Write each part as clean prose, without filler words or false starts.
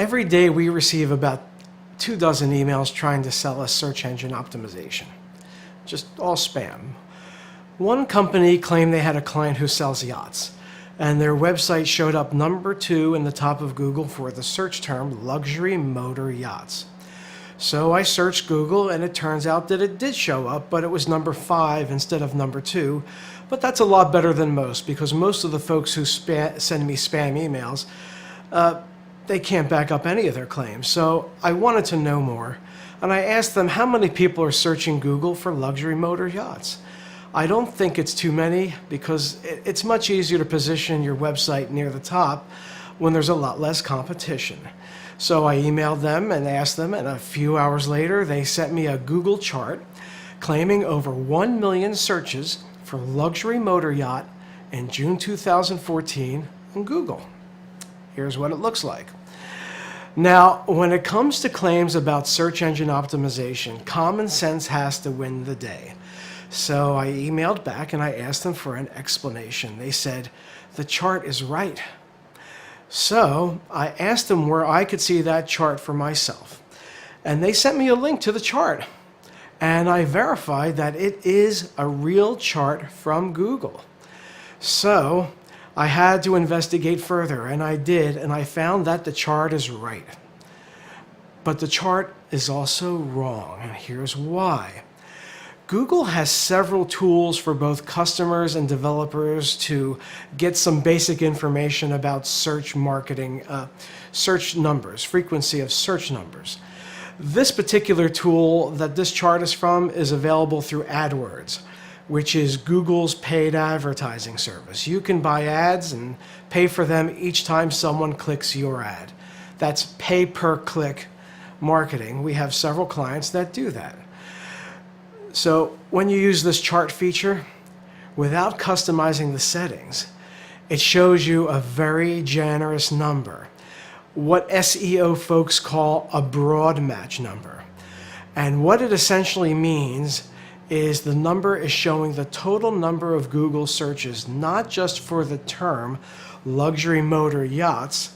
Every day we receive about 24 emails trying to sell us search engine optimization. Just all spam. One company claimed they had a client who sells yachts, and their website showed up number 2 in the top of Google for the search term luxury motor yachts. So I searched Google, and it turns out that it did show up, but it was number 5 instead of number 2. But that's a lot better than most, because most of the folks who send me spam emails, they can't back up any of their claims. So I wanted to know more, and I asked them how many people are searching Google for luxury motor yachts. I don't think it's too many, because it's much easier to position your website near the top when there's a lot less competition. So I emailed them and asked them, and a few hours later they sent me a Google chart claiming over 1 million searches for luxury motor yacht in June 2014 in Google. Here's what it looks like. Now, when it comes to claims about search engine optimization, common sense has to win the day. So I emailed back and I asked them for an explanation. They said, the chart is right. So I asked them where I could see that chart for myself. And they sent me a link to the chart. And I verified that it is a real chart from Google. So I had to investigate further, and I did, and I found that the chart is right. But the chart is also wrong, and here's why. Google has several tools for both customers and developers to get some basic information about search marketing, search numbers, frequency of search numbers. This particular tool that this chart is from is available through AdWords, which is Google's paid advertising service. You can buy ads and pay for them each time someone clicks your ad. That's pay-per-click marketing. We have several clients that do that. So when you use this chart feature, without customizing the settings, it shows you a very generous number, what SEO folks call a broad match number. And what it essentially means is the number is showing the total number of Google searches, not just for the term luxury motor yachts,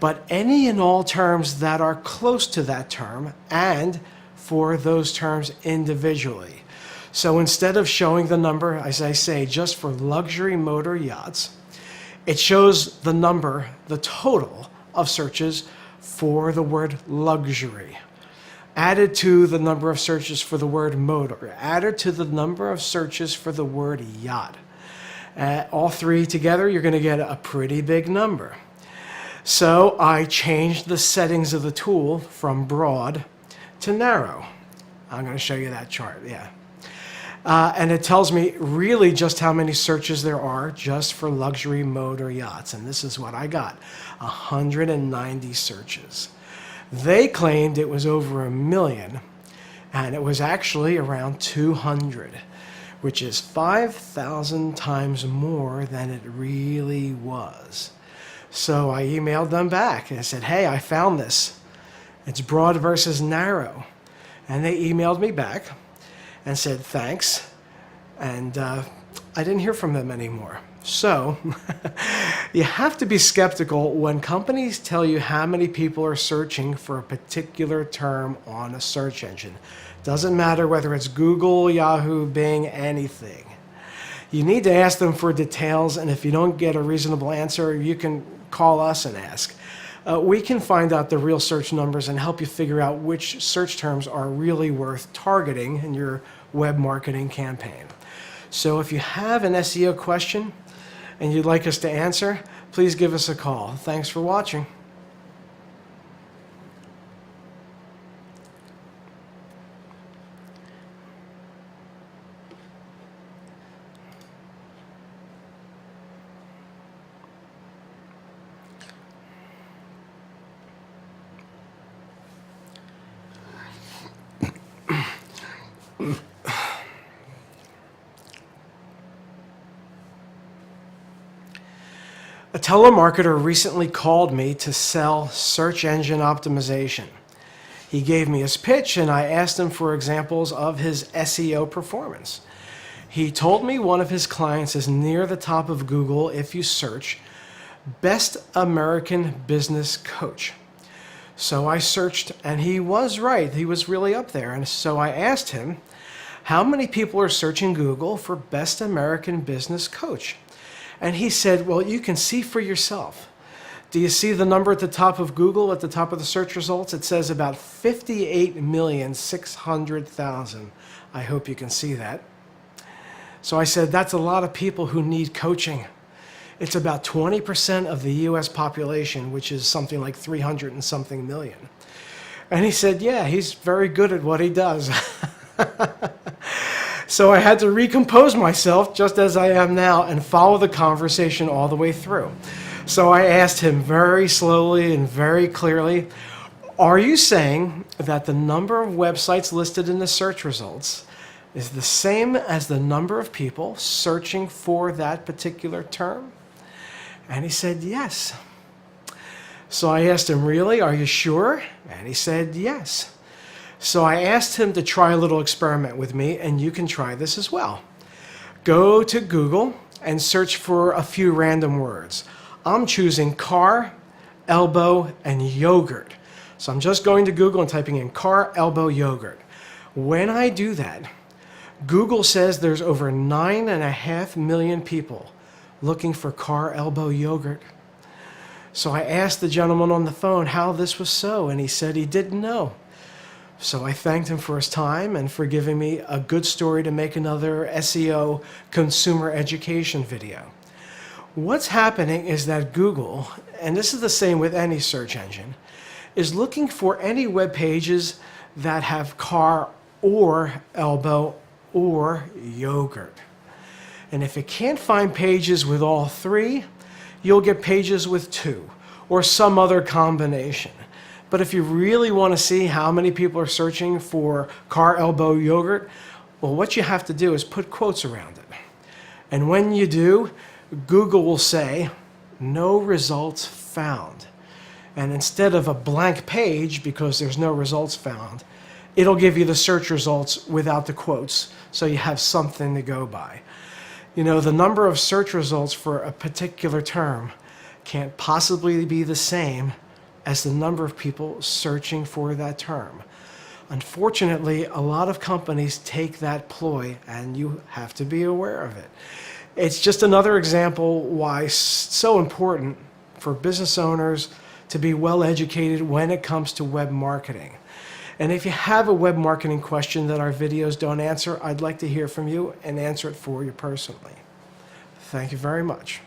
but any and all terms that are close to that term and for those terms individually. So instead of showing the number, as I say, just for luxury motor yachts, it shows the number, the total of searches for the word luxury, added to the number of searches for the word motor, added to the number of searches for the word yacht. All three together, you're going to get a pretty big number. So I changed the settings of the tool from broad to narrow. I'm going to show you that chart, yeah. And it tells me really just how many searches there are just for luxury motor yachts. And this is what I got, 190 searches. They claimed it was over 1 million, and it was actually around 200, which is 5,000 times more than it really was. So I emailed them back and I said, hey, I found this. It's broad versus narrow. And they emailed me back and said, thanks. And I didn't hear from them anymore. So you have to be skeptical when companies tell you how many people are searching for a particular term on a search engine. Doesn't matter whether it's Google, Yahoo, Bing, anything. You need to ask them for details, and if you don't get a reasonable answer, you can call us and ask. We can find out the real search numbers and help you figure out which search terms are really worth targeting in your web marketing campaign. So if you have an SEO question and you'd like us to answer, please give us a call. Thanks for watching. A telemarketer recently called me to sell search engine optimization. He gave me his pitch and I asked him for examples of his SEO performance. He told me one of his clients is near the top of Google if you search Best American Business Coach. So I searched, and he was right. He was really up there. And so I asked him, how many people are searching Google for Best American Business Coach? And he said, well, you can see for yourself. Do you see the number at the top of Google, at the top of the search results? It says about 58,600,000. I hope you can see that. So I said, that's a lot of people who need coaching. It's about 20% of the US population, which is something like 300 and something million. And he said, yeah, he's very good at what he does. So I had to recompose myself, just as I am now, and follow the conversation all the way through. So I asked him very slowly and very clearly, are you saying that the number of websites listed in the search results is the same as the number of people searching for that particular term? And he said, yes. So I asked him, really, are you sure? And he said, yes. So I asked him to try a little experiment with me, and you can try this as well. Go to Google and search for a few random words. I'm choosing car, elbow, and yogurt. So I'm just going to Google and typing in car, elbow, yogurt. When I do that, Google says there's over 9.5 million people looking for car, elbow, yogurt. So I asked the gentleman on the phone how this was so, and he said he didn't know. So I thanked him for his time and for giving me a good story to make another SEO consumer education video. What's happening is that Google, and this is the same with any search engine, is looking for any web pages that have car or elbow or yogurt. And if it can't find pages with all three, you'll get pages with two or some other combination. But if you really want to see how many people are searching for car, elbow, yogurt, well, what you have to do is put quotes around it. And when you do, Google will say, no results found. And instead of a blank page, because there's no results found, it'll give you the search results without the quotes, so you have something to go by. You know, the number of search results for a particular term can't possibly be the same as the number of people searching for that term. Unfortunately, a lot of companies take that ploy, and you have to be aware of it. It's just another example why it's so important for business owners to be well educated when it comes to web marketing. And if you have a web marketing question that our videos don't answer, I'd like to hear from you and answer it for you personally. Thank you very much.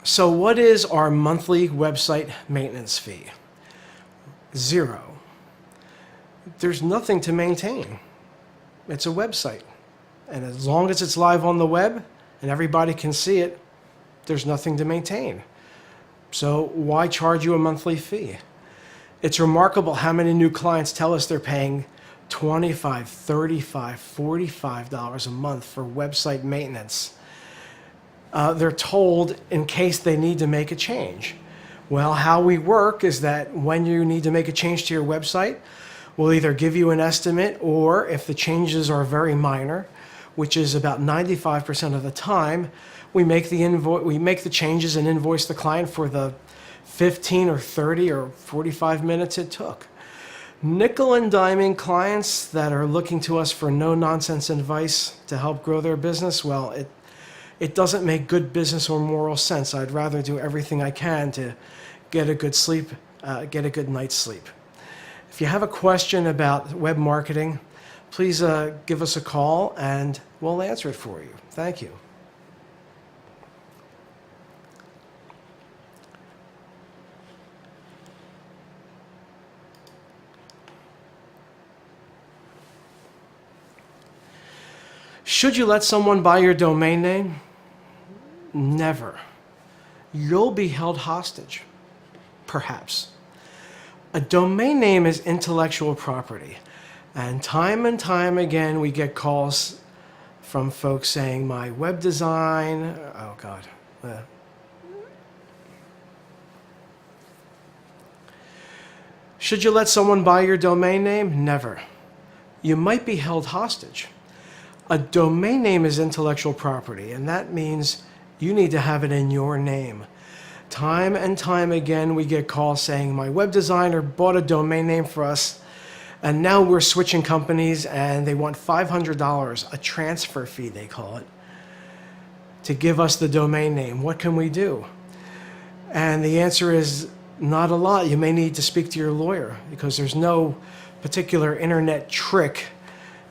So what is our monthly website maintenance fee? 0. There's nothing to maintain. It's a website. And as long as it's live on the web and everybody can see it, there's nothing to maintain. So why charge you a monthly fee? It's remarkable how many new clients tell us they're paying $25, $35, $45 a month for website maintenance. They're told in case they need to make a change. Well, how we work is that when you need to make a change to your website, we'll either give you an estimate, or if the changes are very minor, which is about 95% of the time, we make the changes and invoice the client for the 15 or 30 or 45 minutes it took. Nickel and diming clients that are looking to us for no-nonsense advice to help grow their business, well, it doesn't make good business or moral sense. I'd rather do everything I can to get a good sleep, get a good night's sleep. If you have a question about web marketing, please give us a call and we'll answer it for you. Thank you. Should you let someone buy your domain name? Never. You'll be held hostage, perhaps. A domain name is intellectual property. And time again, we get calls from folks saying my web design, oh God. Should you let someone buy your domain name? Never. You might be held hostage. A domain name is intellectual property, and that means you need to have it in your name. Time and time again, we get calls saying my web designer bought a domain name for us, and now we're switching companies and they want $500, a transfer fee they call it, to give us the domain name. What can we do? And the answer is not a lot. You may need to speak to your lawyer because there's no particular internet trick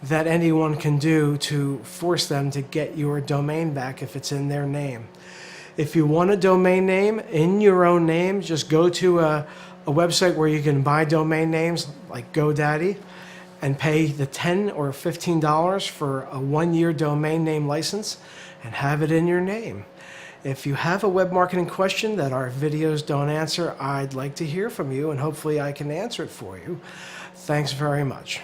that anyone can do to force them to get your domain back if it's in their name. If you want a domain name in your own name, just go to a website where you can buy domain names like GoDaddy and pay the $10 or $15 for a 1-year domain name license and have it in your name. If you have a web marketing question that our videos don't answer, I'd like to hear from you and hopefully I can answer it for you. Thanks very much.